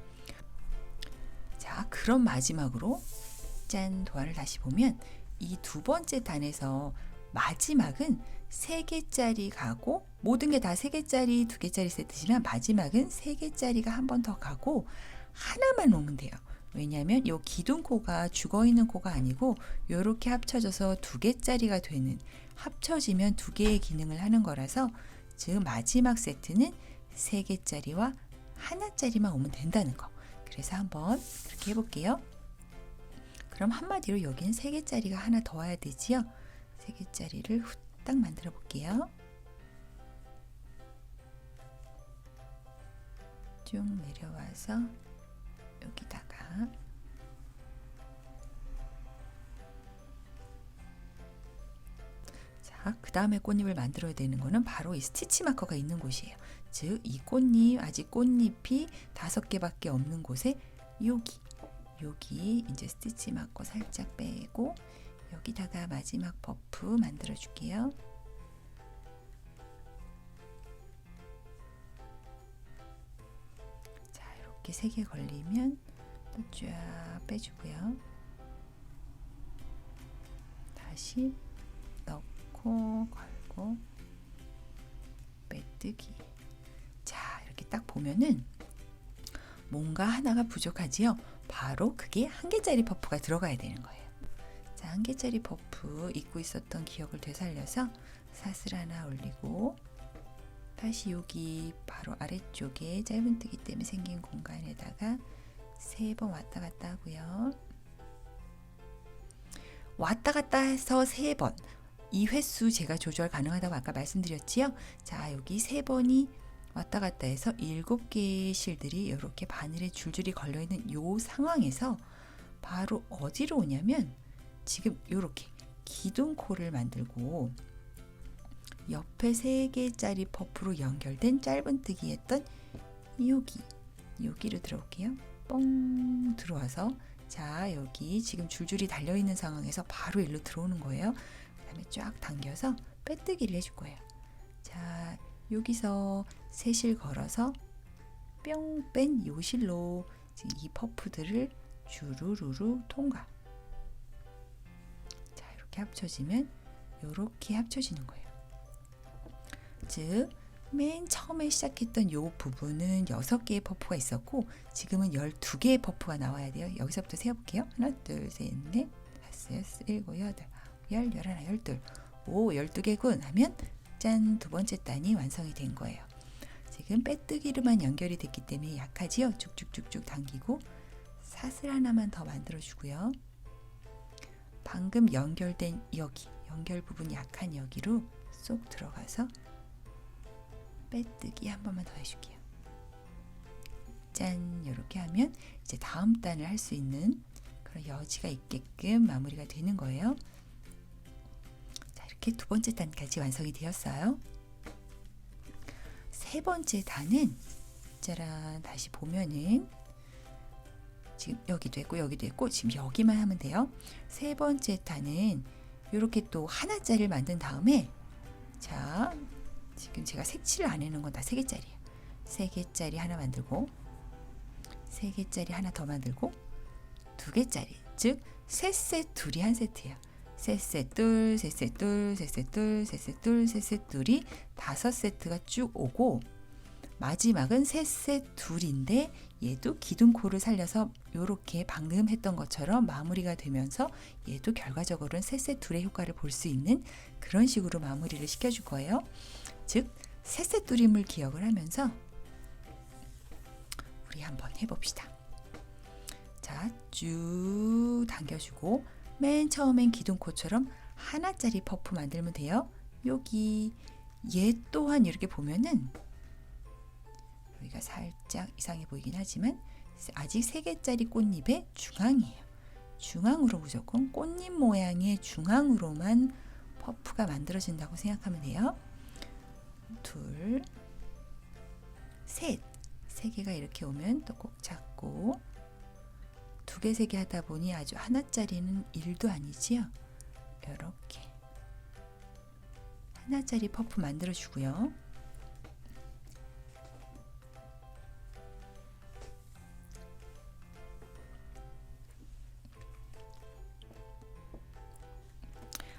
자, 그럼 마지막으로 짠, 도안을 다시 보면 이 2번째 단에서 마지막은 3개짜리 가고 모든 게 다 3개짜리 2개짜리 세트지만 마지막은 3개짜리가 한 번 더 가고 하나만 오면 돼요. 왜냐하면 이 기둥코가 죽어있는 코가 아니고 이렇게 합쳐져서 2개짜리가 되는, 합쳐지면 2개의 기능을 하는 거라서, 즉 마지막 세트는 3개짜리와 하나짜리만 오면 된다는 거. 그래서 한번 그렇게 해볼게요. 그럼 한마디로 여기는 3개짜리가 하나 더 와야 되지요. 3개짜리를 후딱 만들어 볼게요. 쭉 내려와서 여기다가 자, 그 다음에 꽃잎을 만들어야 되는 거는 바로 이 스티치 마커가 있는 곳이에요. 즉 이 꽃잎, 아직 꽃잎이 5개밖에 없는 곳에 여기 이제 스티치 마커 살짝 빼고 여기다가 마지막 버프 만들어 줄게요. 자, 이렇게 3개 걸리면 또 쫙 빼주고요. 다시 넣고 걸고 빼뜨기. 자, 이렇게 딱 보면은 뭔가 하나가 부족하지요. 바로 그게 1개짜리 퍼프가 들어가야 되는 거예요. 자, 1개짜리 퍼프 잊고 있었던 기억을 되살려서 사슬 하나 올리고 다시 여기 바로 아래쪽에 짧은뜨기 때문에 생긴 공간에다가 3번 왔다 갔다 하고요. 왔다 갔다 해서 3번, 이 횟수 제가 조절 가능하다고 아까 말씀드렸지요. 자, 여기 3번이 왔다 갔다 해서 7개의 실들이 이렇게 바늘에 줄줄이 걸려있는 이 상황에서 바로 어디로 오냐면 지금 이렇게 기둥코를 만들고 옆에 3개짜리 퍼프로 연결된 짧은뜨기 했던 여기로 들어올게요. 뻥 들어와서 자, 여기 지금 줄줄이 달려있는 상황에서 바로 일로 들어오는 거예요. 그 다음에 쫙 당겨서 빼뜨기를 해줄 거예요. 자, 여기서 3실 걸어서 뿅 뺀 요 실로 지금 이 퍼프들을 주르르르 통과. 자, 이렇게 합쳐지면 이렇게 합쳐지는 거예요. 즉 맨 처음에 시작했던 요 부분은 6개의 퍼프가 있었고 지금은 12개의 퍼프가 나와야 돼요. 여기서부터 세어볼게요. 하나, 둘, 셋, 넷, 다섯, 여섯, 일곱, 여덟, 열, 열하나, 열둘, 오, 12개군 하면 짠, 2번째 단이 완성이 된 거예요. 지금 빼뜨기로만 연결이 됐기 때문에 약하지요. 쭉쭉쭉쭉 당기고 사슬 하나만 더 만들어 주고요. 방금 연결된 여기, 연결 부분 약한 여기로 쏙 들어가서 빼뜨기 한 번만 더 해줄게요. 짠 이렇게 하면 이제 다음 단을 할 수 있는 그런 여지가 있게끔 마무리가 되는 거예요. 자, 이렇게 두 번째 단까지 완성이 되었어요. 세 번째 단은 짜란 다시 보면은 지금 여기도 했고 여기도 했고 지금 여기만 하면 돼요. 세 번째 단은 이렇게 또 하나짜리를 만든 다음에 자 지금 제가 색칠을 안 해놓은 건 다 3개짜리예요. 3개짜리 하나 만들고 3개짜리 하나 더 만들고 2개짜리 즉 셋셋 둘이 한 세트예요. 셋셋 둘, 셋셋 둘, 셋셋 둘, 셋셋 둘, 셋셋 둘이 5세트가 쭉 오고 마지막은 셋셋 둘인데 얘도 기둥코를 살려서 이렇게 방금 했던 것처럼 마무리가 되면서 얘도 결과적으로는 셋셋 둘의 효과를 볼 수 있는 그런 식으로 마무리를 시켜줄 거예요. 즉 셋셋 둘임을 기억을 하면서 우리 한번 해봅시다. 자, 쭉 당겨주고 맨 처음엔 기둥코처럼 하나짜리 퍼프 만들면 돼요. 여기 얘 또한 이렇게 보면은 여기가 살짝 이상해 보이긴 하지만 아직 3개짜리 꽃잎의 중앙이에요. 중앙으로 무조건 꽃잎 모양의 중앙으로만 퍼프가 만들어진다고 생각하면 돼요. 둘, 셋. 3개가 이렇게 오면 또 꼭 잡고 2개, 3개 하다 보니 아주 하나짜리는 1도 아니지요. 이렇게 하나짜리 퍼프 만들어 주고요.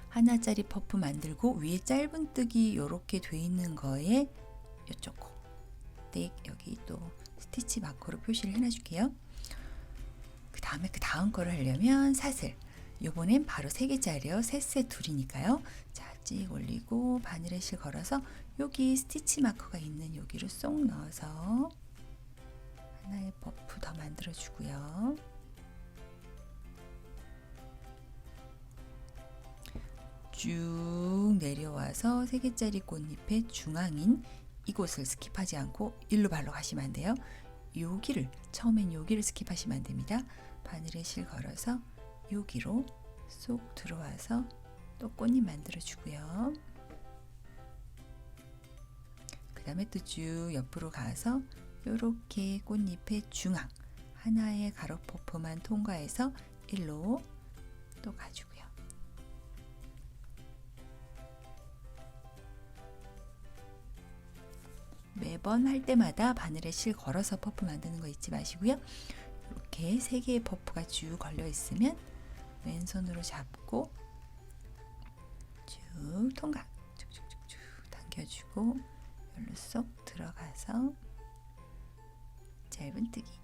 하나짜리 퍼프 만들고 위에 짧은뜨기 이렇게 돼 있는 거에 이쪽 코 여기 또 스티치 마커로 표시를 해놔줄게요. 그 다음에 그 다음 거를 하려면 사슬 요번엔 바로 3개짜리요. 셋셋 둘이니까요. 자, 찍 올리고 바늘에 실 걸어서 여기 스티치 마커가 있는 여기로 쏙 넣어서 하나의 퍼프 더 만들어 주고요. 쭉 내려와서 3개짜리 꽃잎의 중앙인 이곳을 스킵하지 않고 일로 발로 가시면 안 돼요. 여기를 처음엔 여기를 스킵하시면 안 됩니다. 바늘에 실 걸어서 여기로 쏙 들어와서 또 꽃잎 만들어 주고요. 그 다음에 또 쭉 옆으로 가서 이렇게 꽃잎의 중앙 하나의 가로 퍼프만 통과해서 일로 또 가주고요. 매번 할 때마다 바늘에 실 걸어서 퍼프 만드는 거 잊지 마시고요. 이렇게 3개의 퍼프가 쭉 걸려 있으면 왼손으로 잡고 쭉 통과 쭉쭉쭉쭉 당겨주고 여기로 쏙 들어가서 짧은뜨기.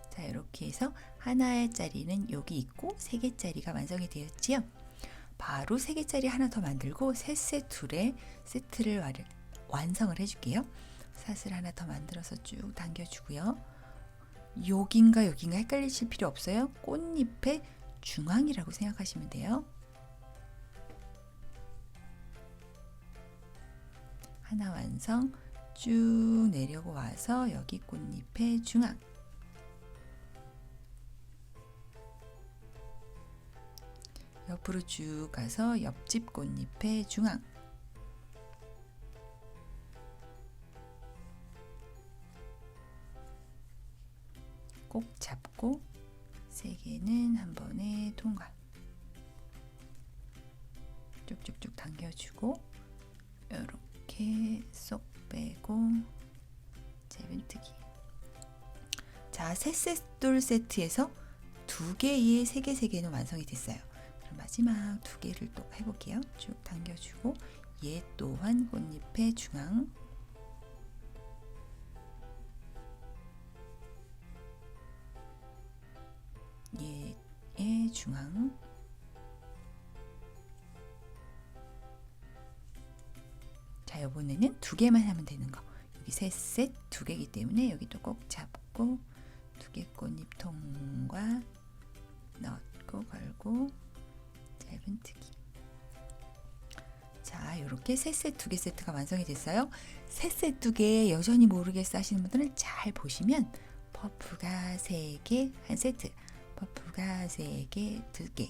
자, 이렇게 해서 하나의 짜리는 여기 있고 3개짜리가 완성이 되었지요. 바로 3개짜리 하나 더 만들고 셋셋 둘의 세트를 완성을 해줄게요. 사슬 하나 더 만들어서 쭉 당겨주고요. 여긴가 여긴가 헷갈리실 필요 없어요. 꽃잎의 중앙이라고 생각하시면 돼요. 하나 완성. 쭉 내려고 와서 여기 꽃잎의 중앙. 옆으로 쭉 가서 옆집 꽃잎의 중앙. 꼭 잡고 3개는 한 번에 통과. 쭉쭉쭉 당겨주고 이렇게 쏙 빼고 짧은뜨기. 자, 셋셋둘 세트에서 2개의 3개, 3개는 완성이 됐어요. 그럼 마지막 2개를 또 해볼게요. 쭉 당겨주고 얘 또한 꽃잎의 중앙. 얘의 중앙. 자, 이번에는 2개만 하면 되는 거. 여기 셋셋 2개이기 때문에 여기도 꼭 잡고 2개 꽃잎 통과 넣고 걸고 짧은뜨기. 자, 이렇게 이렇게 세 세트, 두 개 세트가 완성이 됐어요. 세 세트, 두 개 여전히 모르겠어 하시는 분들은 잘 보시면 퍼프가 3개, 한 세트, 퍼프가 3개, 2개,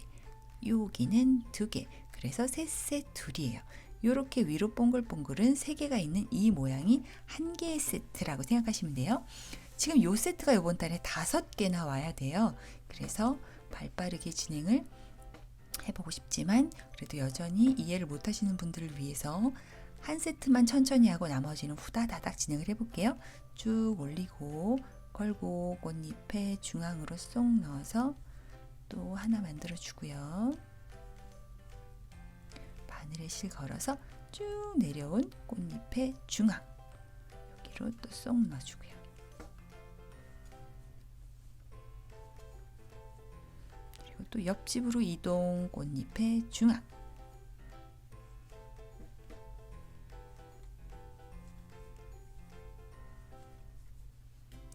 여기는 2개, 그래서 세 세트 둘이에요. 이렇게 위로 동글동글은 3개가 있는 이 모양이 한 개의 세트라고 생각하시면 돼요. 지금 요 세트가 이번 달에 5개나 와야 돼요. 그래서 발빠르게 진행을 해보고 싶지만 그래도 여전히 이해를 못 하시는 분들을 위해서 한 세트만 천천히 하고 나머지는 후다다닥 진행을 해볼게요. 쭉 올리고 걸고 꽃잎에 중앙으로 쏙 넣어서 또 하나 만들어 주고요. 바늘에 실 걸어서 쭉 내려온 꽃잎의 중앙 여기로 또 쏙 넣어주고요. 그리고 또 옆집으로 이동 꽃잎의 중앙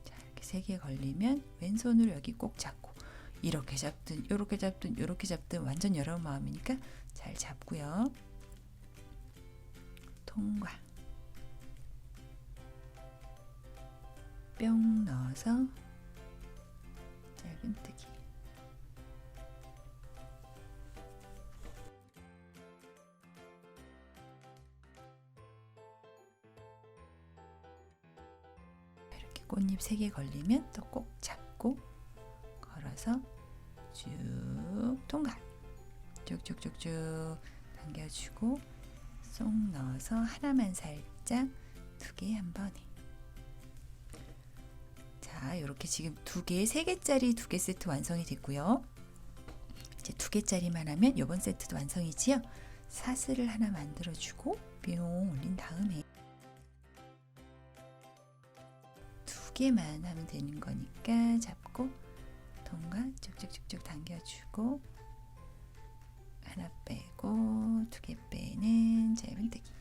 자, 이렇게 3개 걸리면 왼손으로 여기 꼭 잡고 이렇게 잡든 이렇게 잡든 이렇게 잡든 완전 여러분 마음이니까 잘 잡고요. 통과 뿅 넣어서 짧은뜨기 이렇게 꽃잎 3개 걸리면 또 꼭 잡고 걸어서 쭉 통과 쭉쭉쭉쭉 당겨주고 쏙 넣어서 하나만 살짝 2개 한 번에 자 이렇게 지금 2개 3개짜리 2개 세트 완성이 됐고요. 이제 2개짜리만 하면 이번 세트도 완성이지요. 사슬을 하나 만들어주고 뿅 올린 다음에 2개만 하면 되는 거니까 잡고 통과 쭉쭉쭉쭉 당겨주고 하나 빼고 2개 빼는 짧은뜨기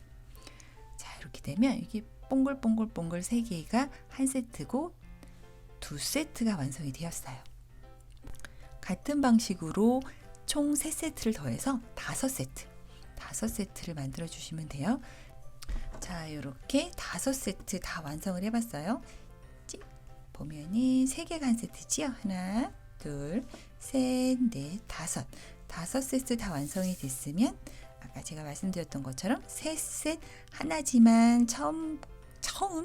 자 이렇게 되면 이게 뽕글뽕글뽕글 3개가 한 세트고 2세트가 완성이 되었어요. 같은 방식으로 총 3세트를 더해서 5세트 5세트를 만들어 주시면 돼요. 자 이렇게 5세트 다 완성을 해봤어요. 보면은 3개가 한 세트지요. 하나 둘 셋 넷 다섯 5세트 다 완성이 됐으면 아까 제가 말씀드렸던 것처럼 세 셋 하나지만 처음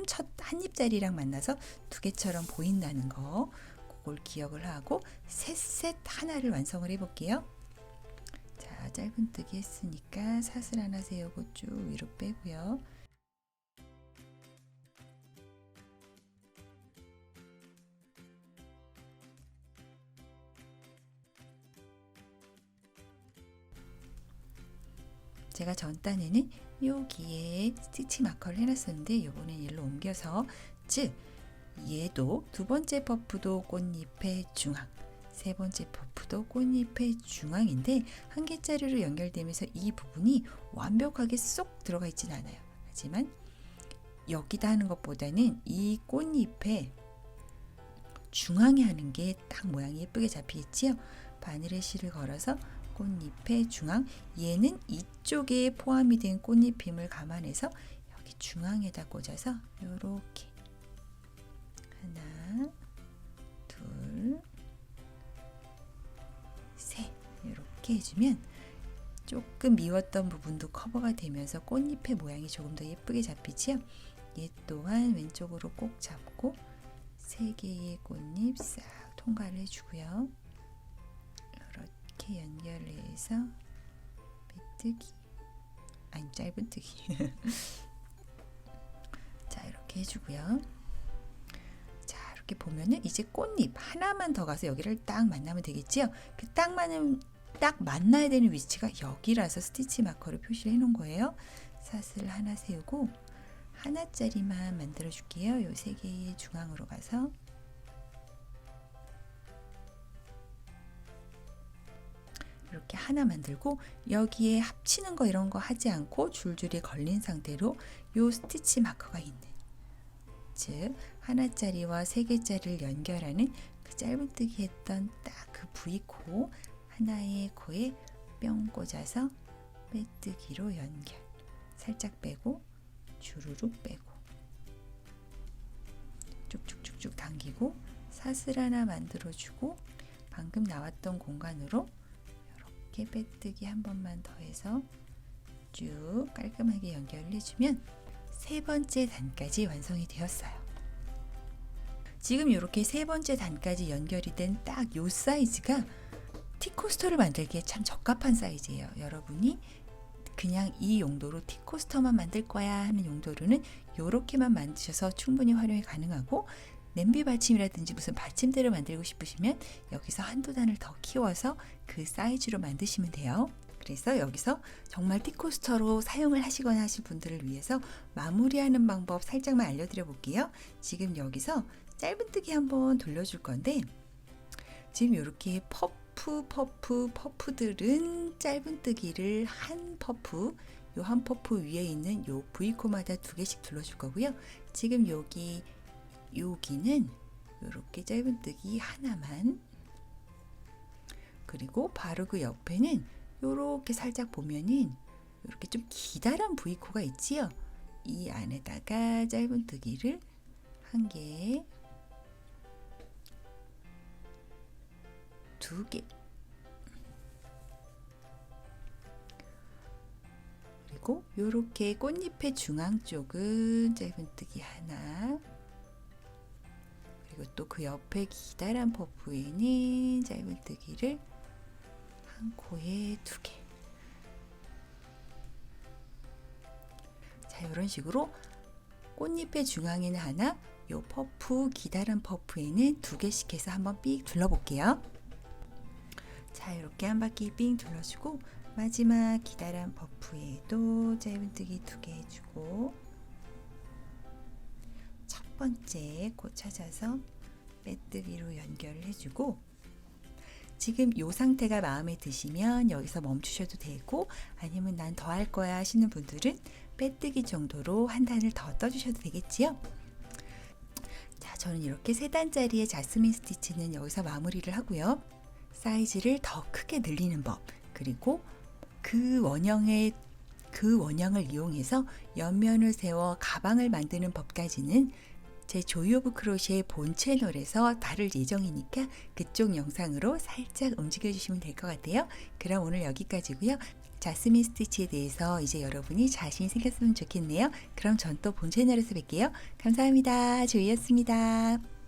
첫 한 입자리랑 만나서 2개처럼 보인다는 거 그걸 기억을 하고 세 셋 하나를 완성을 해볼게요. 자 짧은뜨기 했으니까 사슬 하나 세우고 쭉 위로 빼고요. 제가 전 단에는 여기에 스티치 마커를 해놨었는데 이번엔 얘로 옮겨서 즉 얘도 2번째 퍼프도 꽃잎의 중앙 3번째 퍼프도 꽃잎의 중앙인데 한 개짜리로 연결되면서 이 부분이 완벽하게 쏙 들어가 있진 않아요. 하지만 여기다 하는 것보다는 이 꽃잎의 중앙에 하는 게 딱 모양이 예쁘게 잡히겠지요. 바늘에 실을 걸어서 꽃잎의 중앙 얘는 이쪽에 포함이 된 꽃잎임을 감안해서 여기 중앙에다 꽂아서 요렇게 하나 둘 셋 이렇게 해주면 조금 미웠던 부분도 커버가 되면서 꽃잎의 모양이 조금 더 예쁘게 잡히지요. 얘 또한 왼쪽으로 꼭 잡고 3개의 꽃잎 싹 통과를 해주고요. 이렇게 연결해서 빼뜨기 아니 짧은뜨기 자 이렇게 해주고요. 자 이렇게 보면은 이제 꽃잎 하나만 더 가서 여기를 딱 만나면 되겠지요. 그 딱 만나야 되는 위치가 여기라서 스티치 마커로 표시를 해 놓은 거예요. 사슬 하나 세우고 하나짜리만 만들어 줄게요. 요 3개의 중앙으로 가서 이렇게 하나 만들고 여기에 합치는 거 이런 거 하지 않고 줄줄이 걸린 상태로 요 스티치 마커가 있는 즉 하나짜리와 3개짜리를 연결하는 그 짧은뜨기 했던 딱 그 V코 하나의 코에 뿅 꽂아서 빼뜨기로 연결 살짝 빼고 주르륵 빼고 쭉쭉쭉쭉 당기고 사슬 하나 만들어주고 방금 나왔던 공간으로 이렇게 빼뜨기 한 번만 더 해서 쭉 깔끔하게 연결을 해주면 세 번째 단까지 완성이 되었어요. 지금 이렇게 세 번째 단까지 연결이 된 딱 요 사이즈가 티코스터를 만들기에 참 적합한 사이즈예요. 여러분이 그냥 이 용도로 티코스터만 만들 거야 하는 용도로는 이렇게만 만드셔서 충분히 활용이 가능하고, 냄비 받침이라든지 무슨 받침대를 만들고 싶으시면 여기서 한두 단을 더 키워서 그 사이즈로 만드시면 돼요. 그래서 여기서 정말 티코스터로 사용을 하시거나 하실 분들을 위해서 마무리하는 방법 살짝만 알려드려 볼게요. 지금 여기서 짧은뜨기 한번 돌려줄 건데, 지금 이렇게 퍼프들은 짧은뜨기를 한 퍼프, 요 한 퍼프 위에 있는 요 V코마다 2개씩 둘러줄 거고요. 지금 여기는 이렇게 짧은뜨기 하나만, 그리고 바로 그 옆에는 이렇게 살짝 보면은 이렇게 좀 기다란 V코가 있지요. 이 안에다가 짧은뜨기를 한 개, 2개, 그리고 이렇게 꽃잎의 중앙 쪽은 짧은뜨기 하나, 그리고 또 그 옆에 기다란 퍼프에는 짧은뜨기를 한 코에 2개. 자, 이런 식으로 꽃잎의 중앙에는 하나, 요 퍼프, 기다란 퍼프에는 2개씩 해서 한번 삑 둘러볼게요. 자, 이렇게 한 바퀴 삥 둘러주고 마지막 기다란 퍼프에도 짧은뜨기 2개 해주고, 첫 번째 코 찾아서 빼뜨기로 연결을 해주고, 지금 이 상태가 마음에 드시면 여기서 멈추셔도 되고, 아니면 난 더 할 거야 하시는 분들은 빼뜨기 정도로 한 단을 더 떠주셔도 되겠지요. 자, 저는 이렇게 3단짜리의 자스민 스티치는 여기서 마무리를 하고요. 사이즈를 더 크게 늘리는 법, 그리고 그 원형을 이용해서 옆면을 세워 가방을 만드는 법까지는 제 조이 오브 크로셰 본 채널에서 다룰 예정이니까 그쪽 영상으로 살짝 움직여 주시면 될 것 같아요. 그럼 오늘 여기까지고요. 자스민 스티치에 대해서 이제 여러분이 자신이 생겼으면 좋겠네요. 그럼 전 또 본 채널에서 뵐게요. 감사합니다. 조이였습니다.